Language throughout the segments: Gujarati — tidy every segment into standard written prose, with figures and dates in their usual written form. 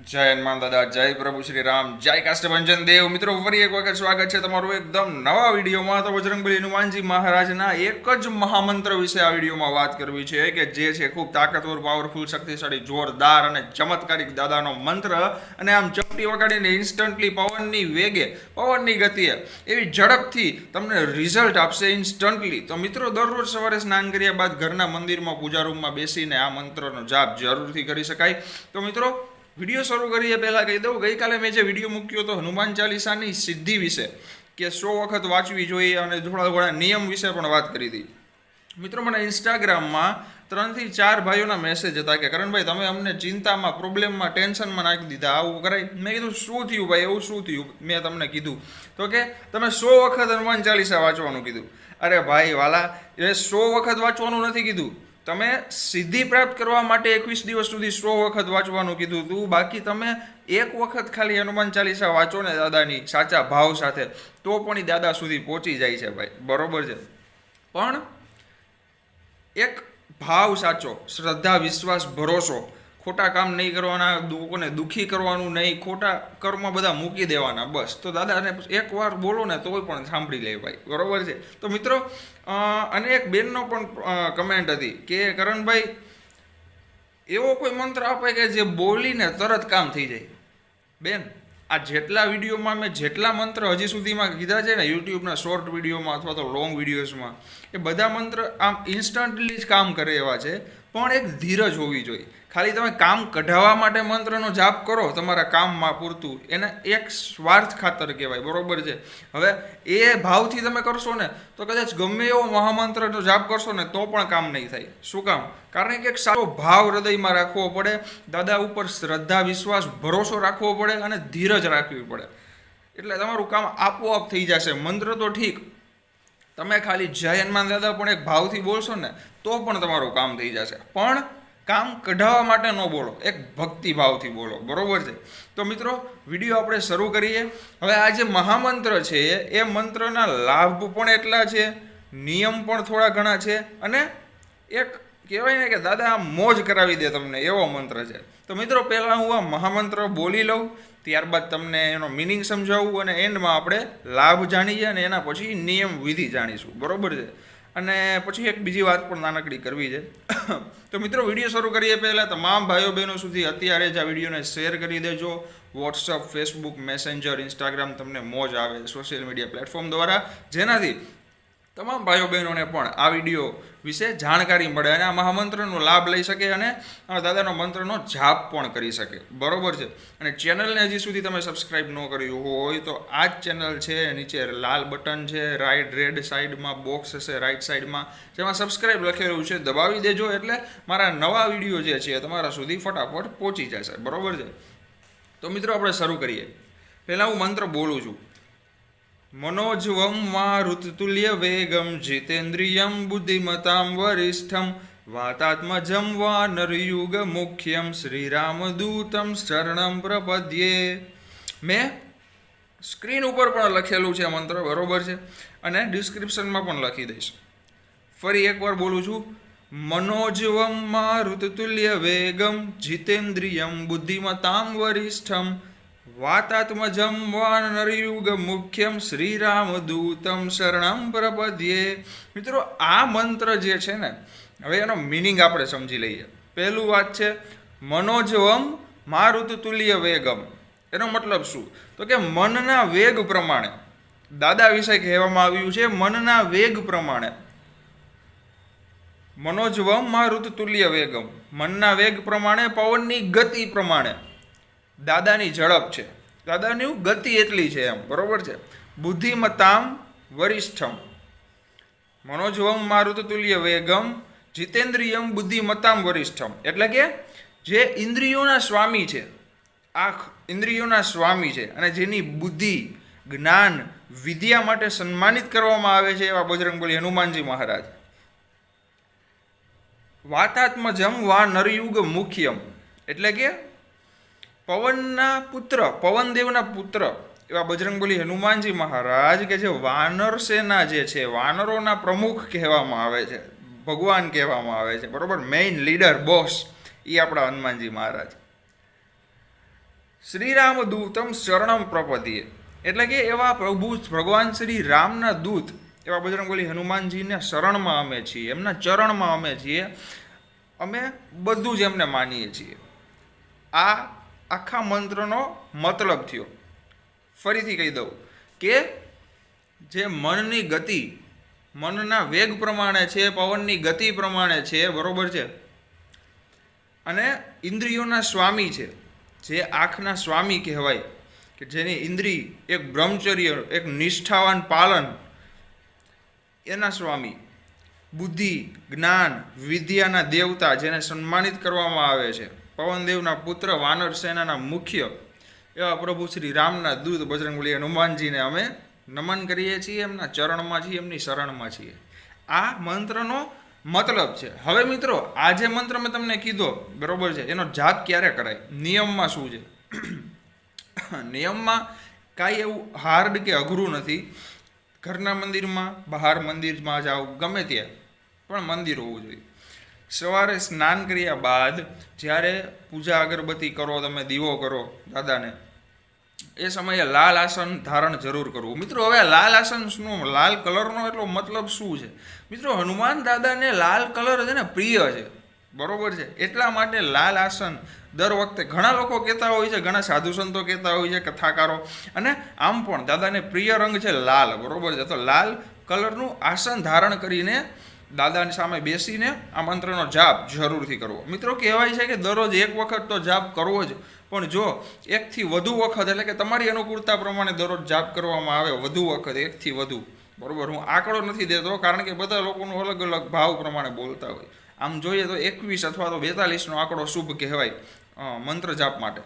જય હનુમાન દાદા, જય પ્રભુ શ્રી રામ, જય કાષ્ટભંજન દેવ. મિત્રો ફરી એક વખત સ્વાગત છે તમારું એકદમ નવા વિડીયોમાં. તો બજરંગબલી હનુમાનજી મહારાજના એક જ મહામંત્ર વિશે આ વિડીયોમાં વાત કરવી છે કે જે છે ખૂબ તાકાતવર, પાવરફુલ, શક્તિશાળી, જોરદાર અને ચમત્કારિક દાદાનો મંત્ર. અને આમ ચપટી વગાડીને ઇન્સ્ટન્ટલી પવનની વેગે, પવનની ગતિએ, એવી ઝડપથી તમને રિઝલ્ટ આપશે ઇન્સ્ટન્ટલી. તો મિત્રો દરરોજ સવારે સ્નાન કર્યા બાદ ઘરના મંદિરમાં પૂજા રૂમમાં બેસીને આ મંત્રનો જાપ જરૂરથી કરી શકાય. તો મિત્રો વિડીયો શરૂ કરીએ પહેલાં કહી દઉં, ગઈકાલે મેં જે વિડીયો મૂક્યો હતો હનુમાન ચાલીસાની સિદ્ધિ વિશે, કે 100 વખત વાંચવી જોઈએ અને થોડા થોડા નિયમ વિશે પણ વાત કરી હતી. મિત્રો મને ઇન્સ્ટાગ્રામમાં 3 થી 4 ભાઈઓના મેસેજ હતા કે કરણભાઈ તમે અમને ચિંતામાં, પ્રોબ્લેમમાં, ટેન્શનમાં નાખી દીધા, આવું કરાય. મેં કીધું શું થયું ભાઈ, એવું શું થયું? મેં તમને કીધું તો કે તમે 100 વખત હનુમાન ચાલીસા વાંચવાનું કીધું. અરે ભાઈ વાલા, એ 100 વખત વાંચવાનું નથી કીધું, તમે સિદ્ધિ પ્રાપ્ત કરવા માટે 21 દિવસ સુધી 100 વખત વાંચવાનું કીધું હતું. બાકી તમે એક વખત ખાલી હનુમાન ચાલીસા વાંચો ને દાદાની સાચા ભાવ સાથે, તો પણ એ દાદા સુધી પહોંચી જાય છે ભાઈ, બરોબર છે. પણ એક ભાવ સાચો, શ્રદ્ધા, વિશ્વાસ, ભરોસો, ખોટા કામ નહીં કરવાના, લોકોને દુઃખી કરવાનું નહીં, ખોટા કર્મ બધા મૂકી દેવાના, બસ. તો દાદાને એકવાર બોલો ને તોય પણ સાંભળી લે ભાઈ, બરોબર છે. તો મિત્રો અને એક બેનનો પણ કમેન્ટ હતી કે કરણભાઈ એવો કોઈ મંત્ર આપે કે જે બોલીને તરત કામ થઈ જાય. બેન, આ જેટલા વિડીયોમાં મેં જેટલા મંત્ર હજી સુધીમાં કીધા છે ને, યુટ્યુબના શોર્ટ વિડીયોમાં અથવા તો લોંગ વિડીયોઝમાં, એ બધા મંત્ર આમ ઇન્સ્ટન્ટલી જ કામ કરે એવા છે. પણ એક ધીરજ હોવી જોઈએ. ખાલી તમે કામ કઢાવવા માટે મંત્રનો જાપ કરો તમારા કામમાં પૂરતું, એને એક સ્વાર્થ ખાતર કહેવાય, બરોબર છે. હવે એ ભાવથી તમે કરશો ને તો કદાચ ગમે એવો મહામંત્રનો જાપ કરશો ને તો પણ કામ નહીં થાય. શું કામ? કારણ કે એક સારો ભાવ હૃદયમાં રાખવો પડે, દાદા ઉપર શ્રદ્ધા, વિશ્વાસ, ભરોસો રાખવો પડે અને ધીરજ રાખવી પડે. એટલે તમારું કામ આપોઆપ થઈ જશે. મંત્ર તો ઠીક, તમે ખાલી જય હનુમાન દાદા પણ એક ભાવથી બોલશો ને તો પણ તમારું કામ થઈ જશે. પણ કામ કઢાવવા માટે ન બોલો, એક ભક્તિ ભાવથી બોલો, બરોબર છે. તો મિત્રો વિડીયો આપણે શરૂ કરીએ. હવે આ જે મહામંત્ર છે એ મંત્રના લાભ પણ એટલા છે, નિયમ પણ થોડા ઘણા છે, અને એક કહેવાય ને કે દાદા આમ મોજ કરાવી દે તમને એવો મંત્ર છે. તો મિત્રો પહેલાં હું આ મહામંત્ર બોલી લઉં, ત્યારબાદ તમને એનો મિનિંગ સમજાવું અને એન્ડમાં આપણે લાભ જાણીએ અને એના પછી નિયમ વિધિ જાણીશું, બરોબર છે. અને પછી એક બીજી વાત પણ નાનકડી કરવી છે. તો મિત્રો વિડીયો શરૂ કરીએ પહેલાં તમામ ભાઈઓ બહેનો સુધી અત્યારે જ આ વિડીયોને શેર કરી દેજો. વોટ્સઅપ, ફેસબુક, મેસેન્જર, ઇન્સ્ટાગ્રામ, તમને મોજ આવે સોશિયલ મીડિયા પ્લેટફોર્મ દ્વારા, જેનાથી તમામ ભાઈઓ બહેનોને પણ આ વિડીયો વિશે જાણકારી મળે અને આ મહામંત્રનો લાભ લઈ શકે અને દાદાનો મંત્રનો જાપ પણ કરી શકે, બરોબર છે. અને ચેનલને હજી સુધી તમે સબસ્ક્રાઈબ ન કર્યું હોય તો આ જ ચેનલ છે, નીચે લાલ બટન છે, રેડ સાઈડમાં બોક્સ હશે રાઈટ સાઈડમાં, જેમાં સબસ્ક્રાઈબ લખેલું છે, દબાવી દેજો. એટલે મારા નવા વિડીયો જે છે તમારા સુધી ફટાફટ પહોંચી જશે, બરોબર છે. તો મિત્રો આપણે શરૂ કરીએ. પહેલાં હું મંત્ર બોલું છું. મનોજવમ મારુતતુલ્ય વેગમ જીતેન્દ્રિયમ બુદ્ધિમતામ વરિષ્ઠમ વાતાત્મજમ વાનરયુગ મુખ્યમ શ્રીરામદૂતમ શરણમ પ્રપદ્યે. મેં સ્ક્રીન ઉપર પણ લખેલું છે મંત્ર, બરોબર છે, અને ડિસ્ક્રિપ્શનમાં પણ લખી દઈશ. ફરી એકવાર બોલું છું. મનોજવમ મારુતતુલ્ય વેગમ જીતેન્દ્રિયમ બુદ્ધિમતામ વરિષ્ઠમ વાતાત્મજમ વાનરયુગ મુખ્યમ શ્રીરામદૂતમ શરણમ પ્રપદ્યે. મિત્રો આ મંત્ર જે છે ને, હવે એનો મિનિંગ આપણે સમજી લઈએ. પહેલું વાત છે મનોજવમ મારુતતુલ્ય વેગમ. એનો મતલબ શું? તો કે મનના વેગ પ્રમાણે, દાદા વિશે કહેવામાં આવ્યું છે મનના વેગ પ્રમાણે. મનોજવમ મારુતતુલ્ય વેગમ, મનના વેગ પ્રમાણે, પવનની ગતિ પ્રમાણે દાદાની ઝડપ છે, દાદાની ગતિ એટલી છે એમ, બરોબર છે. બુદ્ધિમતામ વરિષ્ઠમ, મનોજવમ મારુતતુલ્ય વેગમ જીતેન્દ્રિયમ બુદ્ધિમતામ વરિષ્ઠમ, એટલે કે જે ઇન્દ્રિયોના સ્વામી છે, આ ઇન્દ્રિયોના સ્વામી છે અને જેની બુદ્ધિ, જ્ઞાન, વિદ્યા માટે સન્માનિત કરવામાં આવે છે એવા બજરંગબલી હનુમાનજી મહારાજ. વાતાત્મજમ વા નરયુગ મુખ્યમ, એટલે કે પવનના પુત્ર, પવનદેવના પુત્ર એવા બજરંગબલી હનુમાનજી મહારાજ, કે જે વાનર સેના જે છે, વાનરોના પ્રમુખ કહેવામાં આવે છે, ભગવાન કહેવામાં આવે છે, બરોબર, મેઇન લીડર, બોસ, એ આપણા હનુમાનજી મહારાજ. શ્રીરામ દૂતમ શરણમ પ્રપદીએ, એટલે કે એવા પ્રભુ ભગવાન શ્રી રામના દૂત એવા બજરંગબલી હનુમાનજીને શરણમાં અમે છીએ, એમના ચરણમાં અમે છીએ, અમે બધું જ એમને માનીએ છીએ. આ આખા મંત્રનો મતલબ થયો. ફરીથી કહી દઉં કે જે મનની ગતિ મનના વેગ પ્રમાણે છે, પવનની ગતિ પ્રમાણે છે, બરોબર છે, અને ઇન્દ્રિયોના સ્વામી છે, જે આંખના સ્વામી કહેવાય, કે જેની ઇન્દ્રિય એક બ્રહ્મચર્ય, એક નિષ્ઠાવાન પાલન, એના સ્વામી, બુદ્ધિ, જ્ઞાન, વિદ્યાના દેવતા, જેને સન્માનિત કરવામાં આવે છે, પવનદેવના પુત્ર, વાનર સેનાના મુખ્ય એવા પ્રભુ શ્રી રામના દૂત બજરંગબલી હનુમાનજીને અમે નમન કરીએ છીએ, એમના ચરણમાં છીએ, એમની શરણમાં છીએ. આ મંત્રનો મતલબ છે. હવે મિત્રો, આ જે મંત્ર મેં તમને કીધો, બરોબર છે, એનો જાપ ક્યારે કરાય, નિયમમાં શું છે? નિયમમાં કાંઈ એવું હાર્ડ કે અઘરું નથી. ઘરના મંદિરમાં, બહાર મંદિરમાં જાઓ, ગમે ત્યાં પણ મંદિર હોવું જોઈએ. સવારે સ્નાન કર્યા બાદ જ્યારે પૂજા અગરબત્તી કરો, તમે દીવો કરો દાદાને, એ સમયે લાલ આસન ધારણ જરૂર કરવું. મિત્રો, હવે લાલ આસન શું, લાલ કલરનો એટલો મતલબ શું છે? મિત્રો, હનુમાન દાદાને લાલ કલર છે ને પ્રિય છે, બરોબર છે, એટલા માટે લાલ આસન દર વખતે ઘણા લોકો કહેતા હોય છે, ઘણા સાધુ સંતો કહેતા હોય છે, કથાકારો, અને આમ પણ દાદાને પ્રિય રંગ છે લાલ, બરોબર છે. તો લાલ કલરનું આસન ધારણ કરીને દાદાની સામે બેસીને આ મંત્રનો જાપ જરૂરથી કરવો. મિત્રો, કહેવાય છે કે દરરોજ એક વખત તો જાપ કરવો જ, પણ જો એકથી વધુ વખત, એટલે કે તમારી અનુકૂળતા પ્રમાણે દરરોજ જાપ કરવામાં આવે, વધુ વખત, એકથી વધુ, બરોબર. હું આંકડો નથી દેતો, કારણ કે બધા લોકોનું અલગ અલગ ભાવ પ્રમાણે બોલતા હોય. આમ જોઈએ તો 21 અથવા તો 42નો આંકડો શુભ કહેવાય મંત્ર જાપ માટે.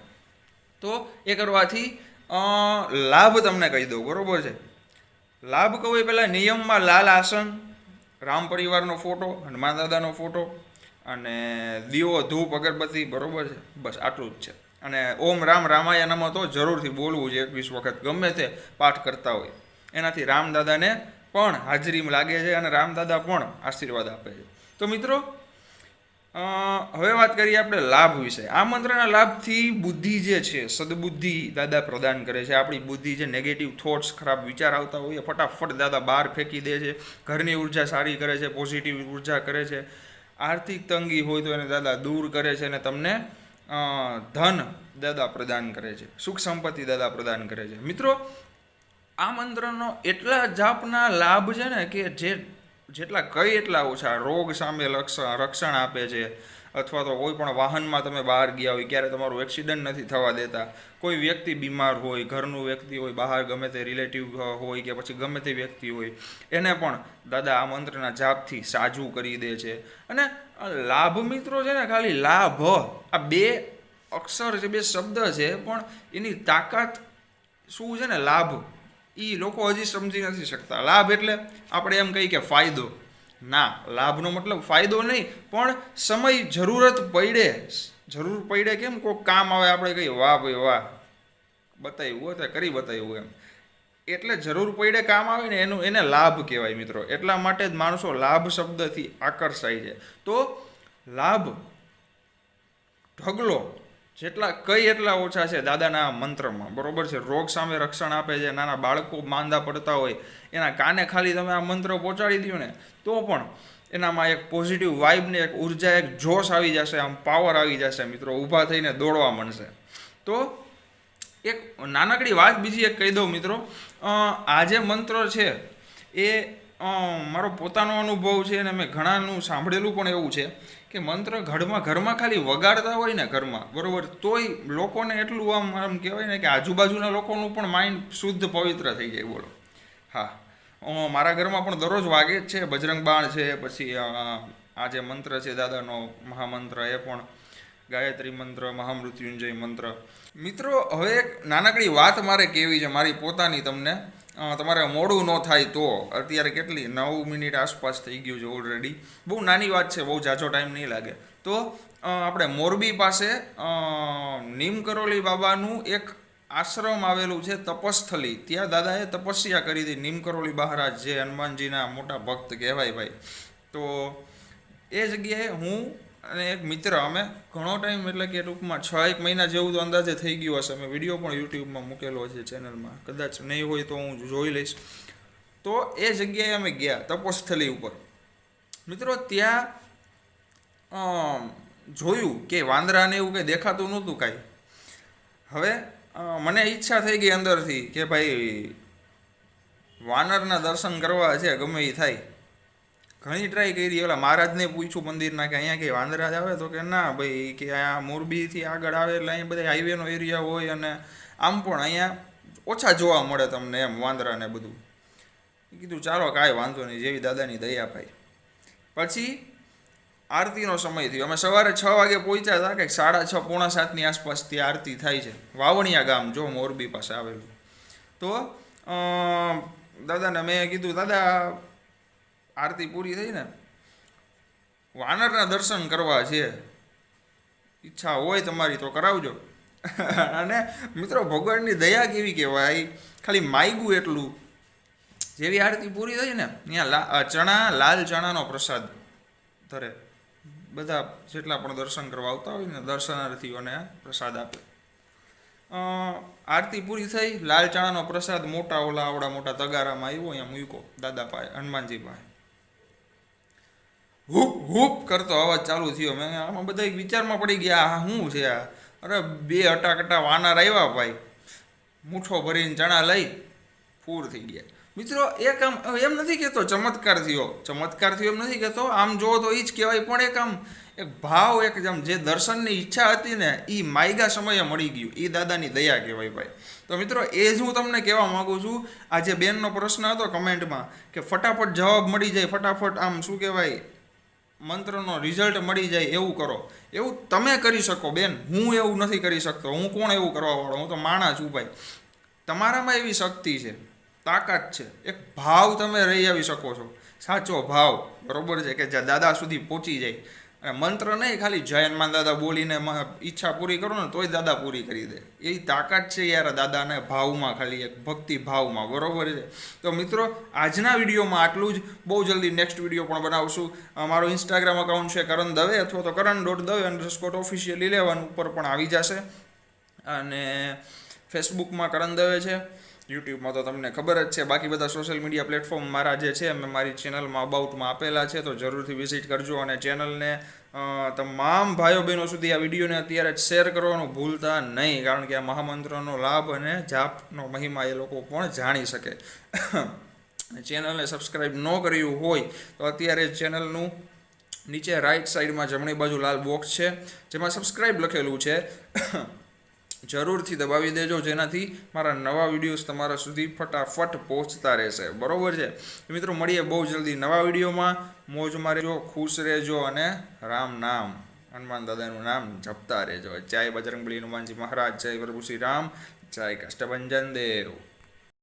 તો એ કરવાથી લાભ તમને કહી દઉં, બરોબર છે. લાભ કહું એ પહેલાં નિયમમાં લાલ આસન, રામ પરિવારનો ફોટો, હનુમાન દાદાનો ફોટો, અને દીવો, ધૂપ, અગરબત્તી, બરોબર છે, બસ આટલું જ છે. અને ઓમ રામ રામાય નમઃ તો જરૂરથી બોલવું છે 21 વખત, ગમે તે પાઠ કરતા હોય. એનાથી રામદાદાને પણ હાજરી લાગે છે અને રામદાદા પણ આશીર્વાદ આપે છે. તો મિત્રો, હવે વાત કરીએ આપણે લાભ વિશે. આ મંત્રના લાભથી બુદ્ધિ જે છે, સદબુદ્ધિ દાદા પ્રદાન કરે છે. આપણી બુદ્ધિ જે નેગેટિવ થોટ્સ, ખરાબ વિચાર આવતા હોય, ફટાફટ દાદા બહાર ફેંકી દે છે. ઘરની ઉર્જા સારી કરે છે, પોઝિટિવ ઉર્જા કરે છે. આર્થિક તંગી હોય તો એને દાદા દૂર કરે છે, અને તમને ધન દાદા પ્રદાન કરે છે, સુખ સંપત્તિ દાદા પ્રદાન કરે છે. મિત્રો, આ મંત્રનો એટલા જાપના લાભ છે ને કે જેટલા કઈ એટલા ઓછા. રોગ સામે રક્ષણ આપે છે, અથવા તો કોઈ પણ વાહનમાં તમે બહાર ગયા હોય, ક્યારે તમારું એક્સિડન્ટ નથી થવા દેતા. કોઈ વ્યક્તિ બીમાર હોય, ઘરનું વ્યક્તિ હોય, બહાર ગમે તે રિલેટિવ હોય કે પછી ગમે તે વ્યક્તિ હોય, એને પણ દાદા આ મંત્રના જાપથી સાજું કરી દે છે. અને લાભ મિત્રો છે ને, ખાલી લાભ, આ બે અક્ષર છે, બે શબ્દ છે, પણ એની તાકાત શું છે ને, લાભ, એ લોકો હજી સમજી નથી શકતા. લાભ એટલે આપણે એમ કહીએ કે ફાયદો, ના, લાભનો મતલબ ફાયદો નહીં, પણ સમય જરૂર પડે કેમ કોઈ કામ આવે, આપણે કહીએ વાહ ભાઈ વાહ, બતાવ્યું તો કરી બતાવ્યું એમ, એટલે જરૂર પડે કામ આવે ને, એને લાભ કહેવાય મિત્રો. એટલા માટે જ માણસો લાભ શબ્દથી આકર્ષાય છે. તો લાભ ઢગલો જેટલા કઈ એટલા ઓછા છે દાદાના મંત્રમાં, બરોબર છે. રોગ સામે રક્ષણ આપે છે. નાના બાળકો માંદા પડતા હોય, એના કાને ખાલી તમે આ મંત્ર પહોંચાડી દો ને, તો પણ એનામાં એક પોઝિટિવ વાઇબ ને એક ઉર્જા, એક જોશ આવી જશે, આમ પાવર આવી જશે મિત્રો, ઊભા થઈને દોડવા માંડશે. તો એક નાનકડી વાત બીજી એક કહી દઉં મિત્રો, આ જે મંત્ર છે એ મારો પોતાનો અનુભવ છે, અને મેં ઘણાનું સાંભળેલું પણ એવું છે કે મંત્ર ઘરમાં ખાલી વગાડતા હોય ને ઘરમાં, બરોબર, તોય લોકોને એટલું આમ કહેવાય ને કે આજુબાજુના લોકોનું પણ માઇન્ડ શુદ્ધ પવિત્ર થઈ જાય. બોલો, હા, મારા ઘરમાં પણ દરરોજ વાગે જ છે. બજરંગ બાણ છે, પછી આ જે મંત્ર છે દાદાનો મહામંત્ર, એ પણ ગાયત્રી મંત્ર, મહામૃત્યુંજય મંત્ર. મિત્રો, હવે એક નાનકડી વાત મારે કહેવી છે, મારી પોતાની. તમને તમારે મોડું ન થાય તો, અત્યારે કેટલી 9 મિનિટ આસપાસ થઈ ગયું છે ઓલરેડી. બહુ નાની વાત છે, બહુ ઝાઝો ટાઈમ નહીં લાગે. તો આપણે મોરબી પાસે નીમ કરોલી બાબાનું એક આશ્રમ આવેલું છે, તપસ્થલી. ત્યાં દાદાએ તપસ્યા કરી હતી. નીમ કરોલી મહારાજ જે હનુમાનજીના મોટા ભક્ત કહેવાય ભાઈ. તો એ જગ્યાએ હું અને એક મિત્ર, અમે ઘણો ટાઈમ એટલે કે ટૂંકમાં 6-1 મહિના જેવું તો અંદાજે થઈ ગયું હશે. અમે વિડીયો પણ યુટ્યુબમાં મૂકેલો છે ચેનલમાં, કદાચ નહીં હોય તો હું જોઈ લઈશ. તો એ જગ્યાએ અમે ગયા તપોસ્થલી ઉપર. મિત્રો ત્યાં જોયું કે વાંદરાને એવું કંઈ દેખાતું નહોતું કાંઈ. હવે મને ઈચ્છા થઈ ગઈ અંદરથી કે ભાઈ વાનરના દર્શન કરવા છે, ગમે એ થાય. ઘણી ટ્રાય કરી. ઓલા મહારાજને પૂછ્યું મંદિરના કે અહીંયા કંઈ વાંદરા જ આવે? તો કે ના ભાઈ, કે અહીંયા મોરબીથી આગળ આવે એટલે અહીં બધા હાઈવેનો એરિયા હોય અને આમ પણ અહીંયા ઓછા જોવા મળે તમને એમ વાંદરાને બધું. કીધું ચાલો કાંઈ વાંધો નહીં, જેવી દાદાની દયા ભાઈ. પછી આરતીનો સમય થયો. અમે સવારે 6 વાગે પહોંચ્યા હતા, કંઈક 6:30 પોણા 7ની આસપાસ ત્યાં આરતી થાય છે. વાવણિયા ગામ જો મોરબી પાસે આવેલું. તો દાદાને મેં કીધું, દાદા આરતી પૂરી થઈ ને, વાનરના દર્શન કરવા છે, ઈચ્છા હોય તમારી તો કરાવજો. અને મિત્રો ભગવાનની દયા કેવી કહેવાય, ખાલી માગ્યું એટલું. જેવી આરતી પૂરી થઈ ને, ત્યાં લાલ ચણાનો પ્રસાદ ધરે. બધા જેટલા પણ દર્શન કરવા આવતા હોય ને દર્શનાર્થીઓને પ્રસાદ આપે. આરતી પૂરી થઈ, લાલ ચણાનો પ્રસાદ મોટા આવડા મોટા તગારામાં આવ્યો, અહીંયા મૂક્યો દાદા પાસે, હનુમાનજી પાસે. હુપ હુપ કરતો અવાજ ચાલુ થયો. મેં આમાં બધા વિચારમાં પડી ગયા, આ શું છે આ? અરે 2 અટાકટા વાનર આવ્યા ભાઈ, મૂઠો ભરીને ચણા લઈ પૂર થઈ ગયા. મિત્રો એક આમ એમ નથી કહેતો ચમત્કાર થયો એમ નથી કહેતો, આમ જુઓ તો એ જ કહેવાય. પણ એક ભાવ, એક જેમ જે દર્શનની ઈચ્છા હતી ને એ માયગા સમયે મળી ગયું. એ દાદાની દયા કહેવાય ભાઈ. તો મિત્રો એ જ હું તમને કહેવા માગું છું. આ જે બેનનો પ્રશ્ન હતો કમેન્ટમાં કે ફટાફટ જવાબ મળી જાય, ફટાફટ આમ શું કહેવાય મંત્રનો રિઝલ્ટ મળી જાય, એવું કરો. એવું તમે કરી શકો બેન, હું એવું નથી કરી શકતો. હું કોણ એવું કરવાવાળો? હું તો માણસ છું ભાઈ. તમારામાં એવી શક્તિ છે, તાકાત છે, એક ભાવ તમે રહી આવી શકો છો, સાચો ભાવ, બરોબર છે, કે જ્યાં દાદા સુધી પહોંચી જાય. અને મંત્ર નહીં, ખાલી જય હનુમાન દાદા બોલીને ઈચ્છા પૂરી કરો ને તોય દાદા પૂરી કરી દે. એ તાકાત છે યાર દાદાને ભાવમાં, ખાલી એક ભક્તિ ભાવમાં, બરોબર છે. તો મિત્રો આજના વિડીયોમાં આટલું જ. બહુ જલ્દી નેક્સ્ટ વિડીયો પણ બનાવશું. મારો ઇન્સ્ટાગ્રામ અકાઉન્ટ છે કરણ દવે, અથવા તો Karan.Dave_official11 ઉપર પણ આવી જશે. અને ફેસબુકમાં કરણ દવે છે, યુટ્યુબમાં તો તમને ખબર જ છે. બાકી બધા સોશિયલ મીડિયા પ્લેટફોર્મ મારા જે છે મેં મારી ચેનલમાં અબાઉટમાં આપેલા છે, તો જરૂરથી વિઝિટ કરજો. અને ચેનલને તમામ ભાઈઓ બહેનો સુધી આ વિડીયોને અત્યારે જ શેર કરવાનું ભૂલતા નહીં, કારણ કે આ મહામંત્રનો લાભ અને જાપનો મહિમા એ લોકો પણ જાણી શકે. ચેનલને સબસ્ક્રાઈબ ન કર્યું હોય તો અત્યારે ચેનલનું નીચે રાઈટ સાઈડમાં જમણી બાજુ લાલ બોક્સ છે, જેમાં સબસ્ક્રાઈબ લખેલું છે, જરૂરથી દબાવી દેજો, જેનાથી મારા નવા વિડીયોઝ તમારા સુધી ફટાફટ પહોંચતા રહેશે, બરોબર છે. મિત્રો મળીએ બહુ જલ્દી નવા વિડીયોમાં. મોજમાં રહેજો, ખુશ રહેજો અને રામ નામ, હનુમાન દાદાનું નામ જપતા રહેજો. જય બજરંગબલી હનુમાનજી મહારાજ, જય પ્રભુ શ્રી રામ, જય કાષ્ટભંજન દેવ.